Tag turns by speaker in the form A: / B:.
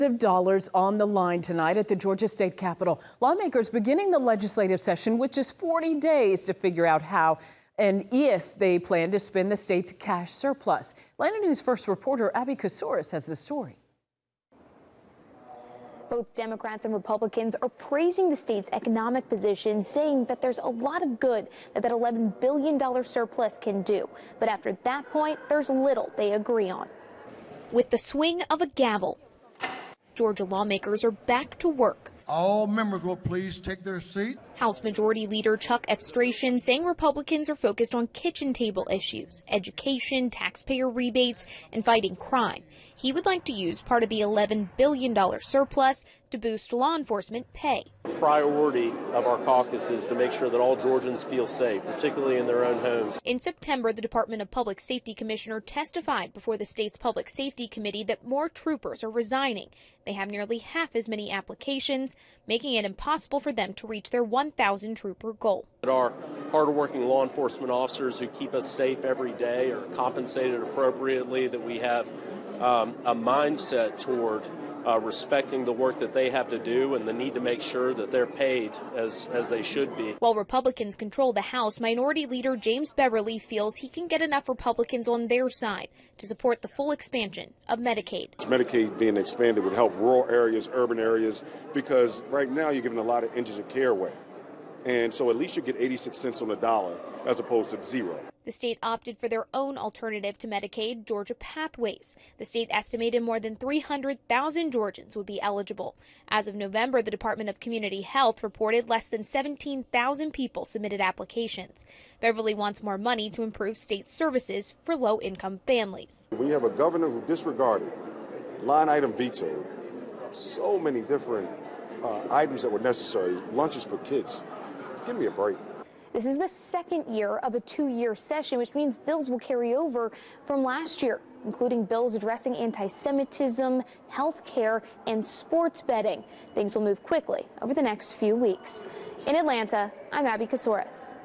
A: Of dollars on the line tonight at the Georgia State Capitol. Lawmakers beginning the legislative session with just 40 days to figure out how and if they plan to spend the state's cash surplus. Atlanta News First reporter Abby Kasouris has the story.
B: Both Democrats and Republicans are praising the state's economic position, saying that there's a lot of good that $11 billion surplus can do. But after that point, there's little they agree on. With the swing of a gavel, Georgia lawmakers are back to work.
C: All members will please take their seat.
B: House Majority Leader Chuck Efstration saying Republicans are focused on kitchen table issues, education, taxpayer rebates, and fighting crime. He would like to use part of the $11 billion surplus to boost law enforcement pay.
D: Priority of our caucus is to make sure that all Georgians feel safe, particularly in their own homes.
B: In September, the Department of Public Safety Commissioner testified before the state's Public Safety Committee that more troopers are resigning. They have nearly half as many applications, making it impossible for them to reach their 1,000 trooper goal.
D: Our hardworking law enforcement officers who keep us safe every day are compensated appropriately, that we have a mindset toward respecting the work that they have to do and the need to make sure that they're paid as they should be.
B: While Republicans control the House, Minority Leader James Beverly feels he can get enough Republicans on their side to support the full expansion of Medicaid.
E: Medicaid being expanded would help rural areas, urban areas, because right now you're giving a lot of indigent care away. And so at least you get 86 cents on the dollar as opposed to zero.
B: The state opted for their own alternative to Medicaid, Georgia Pathways. The state estimated more than 300,000 Georgians would be eligible. As of November, the Department of Community Health reported less than 17,000 people submitted applications. Beverly wants more money to improve state services for low-income families.
E: We have a governor who disregarded, line item vetoed, so many different items that were necessary, lunches for kids. Give me a break.
B: This is the second year of a two-year session, which means bills will carry over from last year, including bills addressing anti-Semitism, health care, and sports betting. Things will move quickly over the next few weeks. In Atlanta, I'm Abby Kasouris.